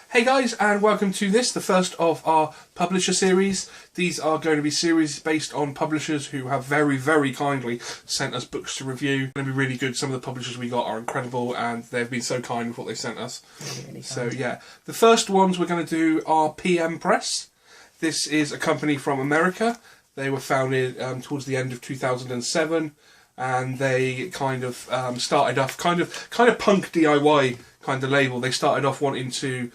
Hey guys, and welcome to this, the first of our publisher series. These are going to be series based on publishers who have very kindly sent us books to review. It's going to be really good. Some of the publishers we got are incredible, and they've been so kind with what they've sent us. Really so yeah, the first ones we're going to do are PMPress. This is a company from America. They were founded towards the end of 2007, and they kind of started off kind of punk DIY kind of label. They started off wanting to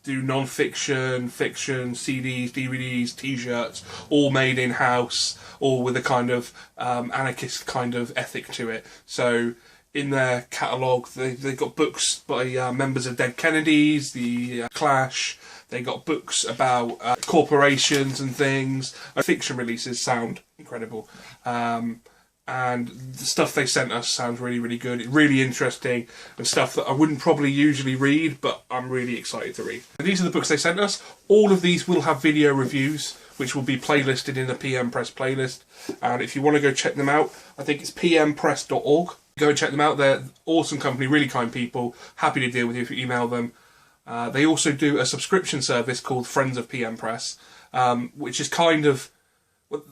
do non-fiction, fiction, CDs, DVDs, T-shirts, all made in-house, all with a kind of anarchist kind of ethic to it. So in their catalogue, they've got books by members of Dead Kennedys, the Clash. They got books about corporations and things. Fiction releases sound incredible. And the stuff they sent us sounds really good. It's really interesting and stuff that I wouldn't probably usually read, but I'm really excited to read. And these are the books they sent us. All of these will have video reviews, which will be playlisted in the PMPress playlist. And if you want to go check them out, I think it's pmpress.org. Go and check them out. They're an awesome company, really kind people. Happy to deal with you if you email them. They also do a subscription service called Friends of PMPress, which is kind of...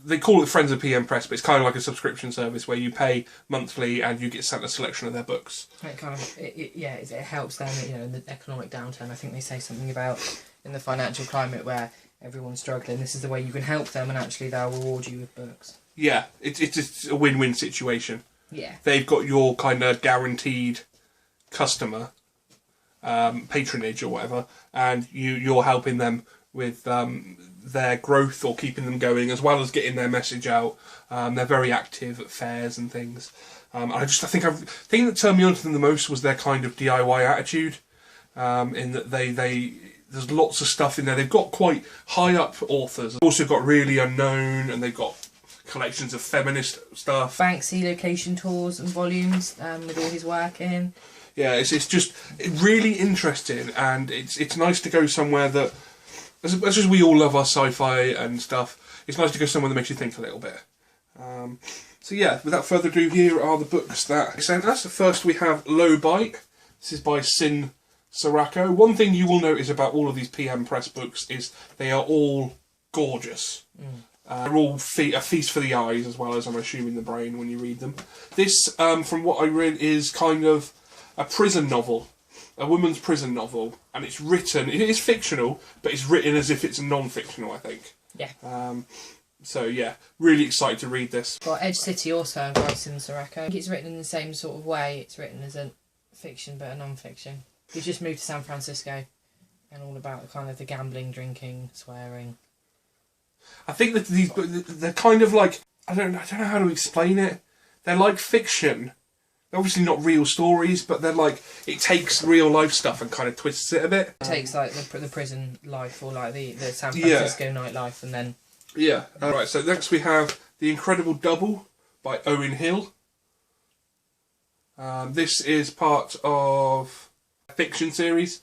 They call it Friends of PMPress, but it's kind of like a subscription service where you pay monthly and you get sent a selection of their books. It kind of, it helps them, in the economic downturn. I think they say something about in the financial climate where everyone's struggling. This is the way you can help them, and actually they'll reward you with books. Yeah, it's a win-win situation. Yeah, they've got your kind of guaranteed customer patronage or whatever, and you're helping them with their growth or keeping them going, as well as getting their message out. They're very active at fairs and things. I think the thing that turned me on to them the most was their kind of DIY attitude. In that there's lots of stuff in there. They've got quite high up authors. They've also got really unknown, and they've got collections of feminist stuff. Banksy location tours and volumes with all his work in. Yeah, it's just really interesting, and it's nice to go somewhere that, as much as we all love our sci-fi and stuff, it's nice to go somewhere that makes you think a little bit. So yeah, without further ado, here are the books that they sent us. First we have Low Bite. This is by Sin Sirocco. One thing you will notice about all of these PMPress books is they are all gorgeous. They're all a feast for the eyes, as well as, I'm assuming, the brain when you read them. This, from what I read, is kind of a prison novel. A woman's prison novel, and it's written, it is fictional, but it's written as if it's non-fictional, I think. Yeah. So yeah, really excited to read this. Got Edge City also by Sin Sirocco. I think it's written in the same sort of way. It's written as a fiction, but a non-fiction. He's just moved to San Francisco, and all about kind of the gambling, drinking, swearing. I think that they're kind of like, I don't know how to explain it. They're like fiction. They're obviously not real stories, but they're like, it takes real life stuff and kind of twists it a bit. It takes like the prison life, or like the San Francisco nightlife, and then... Yeah. Alright, so next we have The Incredible Double by Owen Hill. This is part of a fiction series.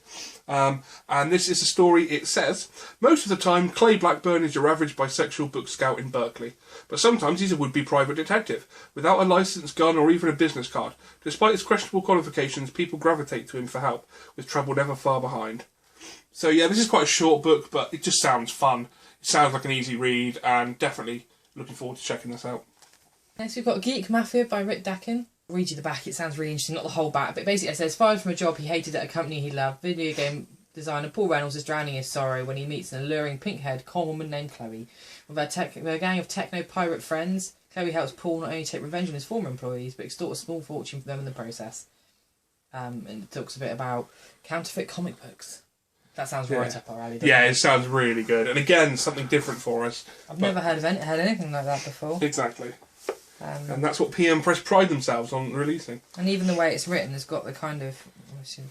And this is a story, it says, most of the time Clay Blackburn is your average bisexual book scout in Berkeley, but sometimes he's a would-be private detective, without a license, gun or even a business card. Despite his questionable qualifications, people gravitate to him for help, with trouble never far behind. So yeah, this is quite a short book, but it just sounds fun. It sounds like an easy read, and definitely looking forward to checking this out. Next we've got Geek Mafia by Daken. I'll read you the back, it sounds really interesting, not the whole back, but basically it says, fired from a job he hated at a company he loved, video game designer Paul Reynolds is drowning his sorrow when he meets an alluring pink-haired con woman named Chloe. With a gang of techno-pirate friends, Chloe helps Paul not only take revenge on his former employees, but extort a small fortune from them in the process. And it talks a bit about counterfeit comic books. That sounds right up our alley, doesn't it? It sounds really good. And again, something different for us. I've never heard anything like that before. Exactly. And that's what PMPress pride themselves on releasing. And even the way it's written has got the kind of...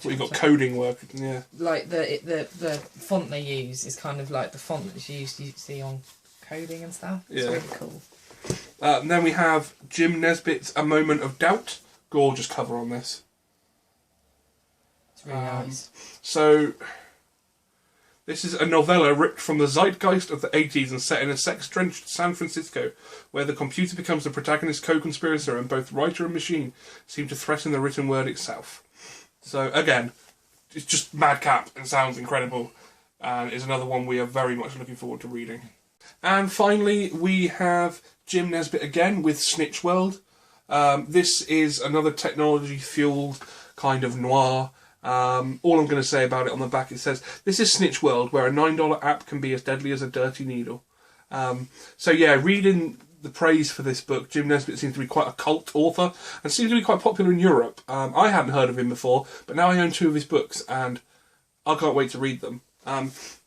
Well, you've got coding work, yeah. Like the font they use is kind of like the font that's used you see on coding and stuff. It's really cool. And then we have Jim Nesbitt's A Moment of Doubt. Gorgeous cover on this. It's really nice. So... This is a novella ripped from the zeitgeist of the 80s and set in a sex-drenched San Francisco, where the computer becomes the protagonist's co-conspirator, and both writer and machine seem to threaten the written word itself. So, again, it's just madcap and sounds incredible, and is another one we are very much looking forward to reading. And finally, we have Jim Nesbitt again with Snitch World. This is another technology-fueled kind of noir. All I'm going to say about it on the back, it says, "This is Snitch World, where a $9 app can be as deadly as a dirty needle." So yeah, reading the praise for this book, Jim Nesbitt seems to be quite a cult author and seems to be quite popular in Europe. I hadn't heard of him before, but now I own 2 of his books and I can't wait to read them.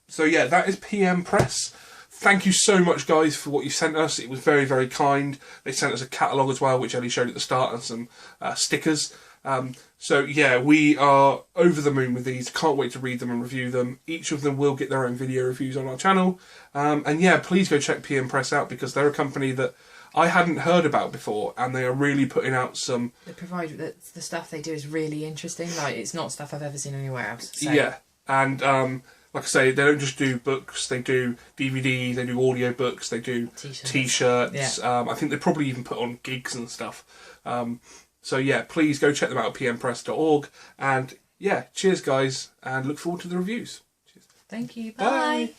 So yeah, that is PMPress. Thank you so much, guys, for what you sent us. It was very, very kind. They sent us a catalogue as well, which Ellie showed at the start, and some stickers. So yeah, we are over the moon with these. Can't wait to read them and review them. Each of them will get their own video reviews on our channel. And yeah, please go check PMPress out, because they're a company that I hadn't heard about before, and they are really putting out some... They provide... The stuff they do is really interesting. Like, it's not stuff I've ever seen anywhere else. So. Yeah, and like I say, they don't just do books, they do DVDs, they do audiobooks, they do T-shirts. Yeah. I think they probably even put on gigs and stuff. So yeah, please go check them out at pmpress.org. And yeah, cheers guys, and look forward to the reviews. Cheers. Thank you. Bye.